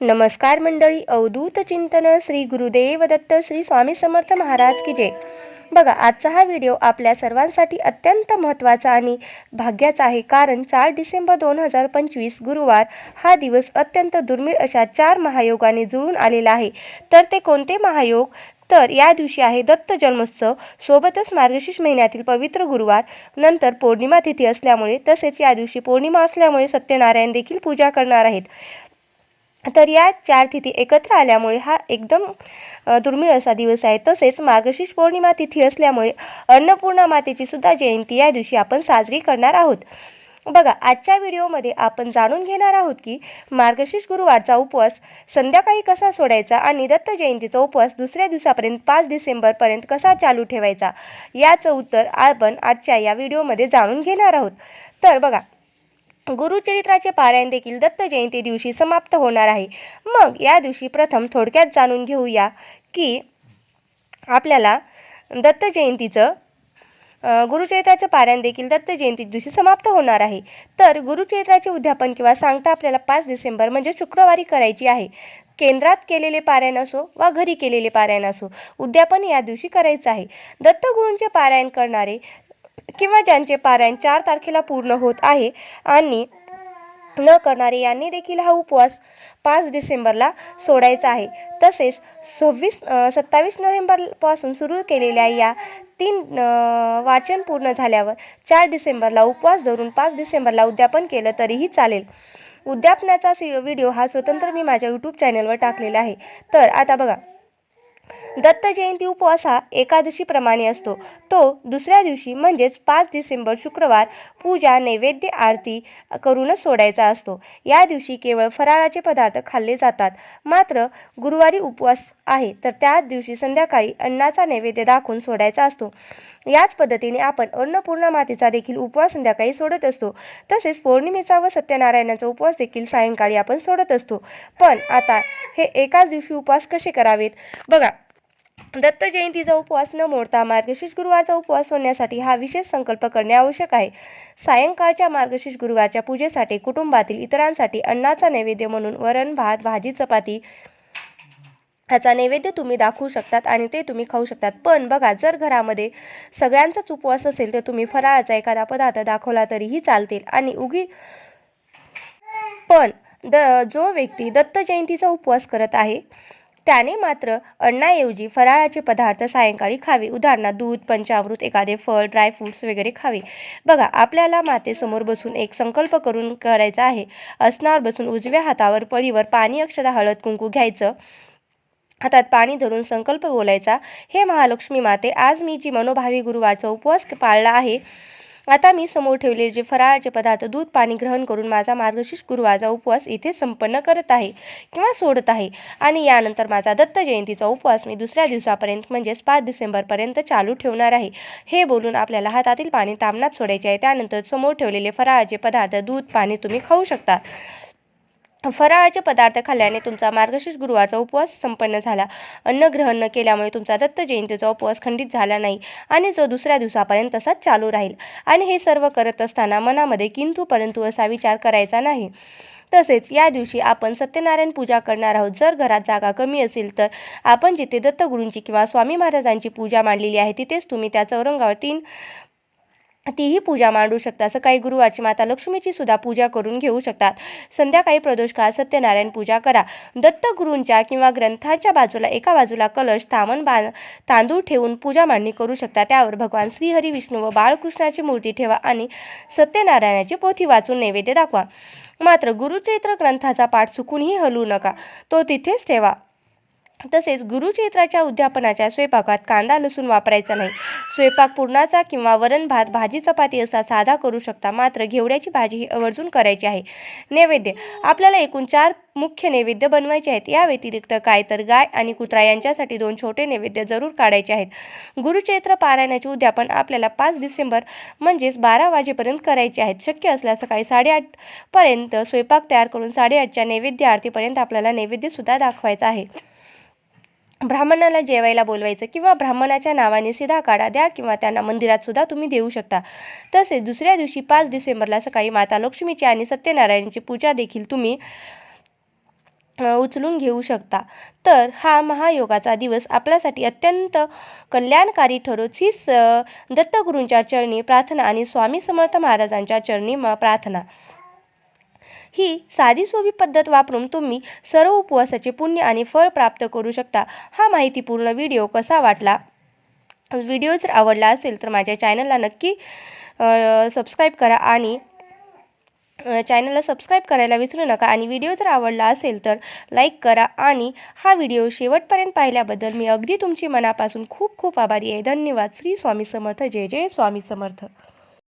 नमस्कार मंडळी. अवधूत चिंतन श्री गुरुदेव दत्त श्री स्वामी समर्थ महाराज की जय. बघा, आजचा हा व्हिडिओ आपल्या सर्वांसाठी अत्यंत महत्त्वाचा आणि भाग्याचा आहे, कारण 4 डिसेंबर 2025 गुरुवार हा दिवस अत्यंत दुर्मिळ अशा 4 महायोगाने जुळून आलेला आहे. तर ते कोणते महायोग? तर या दिवशी आहे दत्त जन्मोत्सव, सोबतच मार्गशीर्ष महिन्यातील पवित्र गुरुवार, नंतर पौर्णिमा तिथी असल्यामुळे, तसेच या दिवशी पौर्णिमा असल्यामुळे सत्यनारायण देखील पूजा करणार आहेत. तर या 4 तिथी एकत्र आल्यामुळे हा एकदम दुर्मिळ असा दिवस आहे. तसेच मार्गशीर्ष पौर्णिमा तिथी असल्यामुळे अन्नपूर्णा मातेची सुद्धा जयंती या दिवशी आपण साजरी करणार आहोत. बघा, आजच्या व्हिडिओमध्ये आपण जाणून घेणार आहोत की मार्गशीर्ष गुरुवारचा उपवास संध्याकाळी कसा सोडायचा आणि दत्त जयंतीचा उपवास दुसऱ्या दिवसापर्यंत 5 डिसेंबरपर्यंत कसा चालू ठेवायचा, याचं उत्तर आपण आजच्या या व्हिडिओमध्ये जाणून घेणार आहोत. तर बघा, गुरुचरित्राचे पारायण देखील दत्त जयंती दिवशी समाप्त होणार आहे. मग या दिवशी प्रथम थोडक्यात जाणून घेऊया की आपल्याला दत्त जयंतीचं गुरुचरित्राचं पारायण देखील दत्त जयंती दिवशी समाप्त होणार आहे. तर गुरुचरित्राचे उद्यापन किंवा सांगता आपल्याला 5 डिसेंबर म्हणजे शुक्रवारी करायची आहे. केंद्रात केलेले पारायण असो वा घरी केलेले पारायण असो, उद्यापन या दिवशी करायचं आहे. दत्तगुरूंचे पारायण करणारे किंवा ज्यांचे पारायण 4 तारखेला पूर्ण होत आहे आणि न करणारे यांनी देखील हा उपवास 5 डिसेंबरला सोडायचा आहे. तसेच 27 नोव्हेंबरपासून सुरू केलेल्या या 3 वाचन पूर्ण झाल्यावर 4 डिसेंबरला उपवास धरून 5 डिसेंबरला उद्यापन केलं तरीही चालेल. उद्यापनाचा व्हिडिओ हा स्वतंत्र मी माझ्या यूट्यूब चॅनलवर टाकलेला आहे. तर आता बघा, दत्त जयंती उपवास हा एकादशीप्रमाणे असतो. तो दुसऱ्या दिवशी म्हणजेच 5 डिसेंबर शुक्रवार पूजा, नैवेद्य, आरती करूनच सोडायचा असतो. या दिवशी केवळ फराळाचे पदार्थ खाल्ले जातात. मात्र गुरुवारी उपवास आहे तर त्याच दिवशी संध्याकाळी अन्नाचा नैवेद्य दाखवून सोडायचा असतो. याच पद्धतीने आपण अन्नपूर्णा मातेचा देखील उपवास संध्याकाळी सोडत असतो. तसेच पौर्णिमेचा व सत्यनारायणाचा उपवास देखील सायंकाळी आपण सोडत असतो. पण आता हे एकाच दिवशी उपवास कसे करावेत? बघा, दत्त जयंतीचा उपवास न मोडता मार्गशीर्ष गुरुवारचा उपवास सोडण्यासाठी हा विशेष संकल्प करणे आवश्यक आहे. सायंकाळच्या मार्गशीर्ष गुरुवारच्या पूजेसाठी कुटुंबातील इतरांसाठी अन्नाचा नैवेद्य म्हणून वरण, भात, भाजी, चपाती ह्याचा नैवेद्य तुम्ही दाखवू शकतात आणि ते तुम्ही खाऊ शकतात. पण बघा, जर घरामध्ये सगळ्यांचाच उपवास असेल तर तुम्ही फराळाचा एखादा पदार्थ दाखवला तरीही चालतील. आणि पण जो व्यक्ती दत्त जयंतीचा उपवास करत आहे त्याने मात्र अन्नाऐवजी फराळाचे पदार्थ सायंकाळी खावे. उदाहरणार्थ दूध, पंचामृत, एखादे फळ, ड्रायफ्रूट्स वगैरे खावे. बघा, आपल्याला मातेसमोर बसून एक संकल्प करून करायचा आहे. आसनावर बसून उजव्या हातावर पळीवर पाणी, अक्षता, हळद, कुंकू घ्यायचं. हातात पाणी धरून संकल्प बोलायचा, हे महालक्ष्मी माते, आज मी जी मनोभावी गुरुवारचा उपवास पाळला आहे, आता मी समोर ठेवलेले जे फराळाचे पदार्थ, दूध, पाणी ग्रहण करून माझा मार्गशीर्ष गुरुवारचा उपवास इथे संपन्न करत आहे किंवा सोडत आहे. आणि यानंतर माझा दत्त जयंतीचा उपवास मी दुसऱ्या दिवसापर्यंत म्हणजेच 5 डिसेंबरपर्यंत चालू ठेवणार आहे. हे बोलून आपल्याला हातातील पाणी तामणात सोडायचे आहे. त्यानंतर समोर ठेवलेले फराळाचे पदार्थ, दूध, पाणी तुम्ही खाऊ शकता. फराळाचे पदार्थ खाल्ल्याने तुमचा मार्गशीर्ष गुरुवारचा उपवास संपन्न झाला. अन्न ग्रहण न केल्यामुळे तुमचा दत्त जयंतीचा उपवास खंडित झाला नाही आणि जो दुसऱ्या दिवसापर्यंत तसाच चालू राहील. आणि हे सर्व करत असताना मनामध्ये किंतु परंतु असा विचार करायचा नाही. तसेच या दिवशी आपण सत्यनारायण पूजा करणार आहोत. जर घरात जागा कमी असेल तर आपण जिथे दत्तगुरूंची किंवा स्वामी महाराजांची पूजा मांडलेली आहे तिथेच तुम्ही त्या चौरंगावर तीही पूजा मांडू शकता. सकाळी गुरुवारची माता लक्ष्मीची सुद्धा पूजा करून घेऊ शकतात. संध्याकाळी प्रदोष काळात सत्यनारायण पूजा करा. दत्तगुरूंच्या किंवा ग्रंथाच्या बाजूला एका बाजूला कलश, तांदूळ ठेवून पूजा मांडणी करू शकता. त्यावर भगवान श्रीहरी, विष्णू व बाळकृष्णाची मूर्ती ठेवा आणि सत्यनारायणाची पोथी वाचून नैवेद्य दाखवा. मात्र गुरुचरित्र ग्रंथाचा पाठ चुकूनही हलवू नका, तो तिथेच ठेवा. तसेच गुरुचरित्राच्या उद्यापनाच्या स्वयंपाकात कांदा, लसूण वापरायचा नाही. स्वयंपाक पुरणाचा किंवा वरण, भात, भाजी, चपाती असा साधा करू शकता. मात्र घेवड्याची भाजी ही आवर्जून करायची आहे. नैवेद्य आपल्याला एकूण 4 मुख्य नैवेद्य बनवायचे आहेत. या व्यतिरिक्त काय तर गाय आणि कुत्रा यांच्यासाठी 2 छोटे नैवेद्य जरूर काढायचे आहेत. गुरुचरित्र पारायणाचे उद्यापन आपल्याला 5 डिसेंबर म्हणजेच 12 वाजेपर्यंत करायचे आहेत. शक्य असल्यास सकाळी 8:30 पर्यंत स्वयंपाक तयार करून 8:30च्या नैवेद्य आरतीपर्यंत आपल्याला नैवेद्य सुद्धा दाखवायचा आहे. ब्राह्मणाला जेवायला बोलवायचं किंवा ब्राह्मणाच्या नावाने सीधा काढा द्या किंवा त्यांना मंदिरात सुद्धा तुम्ही देऊ शकता. तसेच दुसऱ्या दिवशी 5 डिसेंबरला सकाळी माता लक्ष्मीची आणि सत्यनारायणाची पूजा देखील तुम्ही उचलून घेऊ शकता. तर हा महायोगाचा दिवस आपल्यासाठी अत्यंत कल्याणकारी ठरो. हीच दत्तगुरूंच्या चरणी प्रार्थना आणि स्वामी समर्थ महाराजांच्या चरणी प्रार्थना. ही साधी सोपी पद्धत वापरून तुम्ही सर्व उपवासाचे पुण्य आणि फळ प्राप्त करू शकता. हा माहितीपूर्ण व्हिडिओ कसा वाटला? व्हिडिओ जर आवडला असेल तर माझ्या चॅनलला नक्की सबस्क्राईब करा आणि चॅनलला सबस्क्राईब करायला विसरू नका. आणि व्हिडिओ जर आवडला असेल तर लाईक करा. आणि हा व्हिडिओ शेवटपर्यंत पाहिल्याबद्दल मी अगदी तुमची मनापासून खूप खूप आभारी आहे. धन्यवाद. श्री स्वामी समर्थ. जय जय स्वामी समर्थ.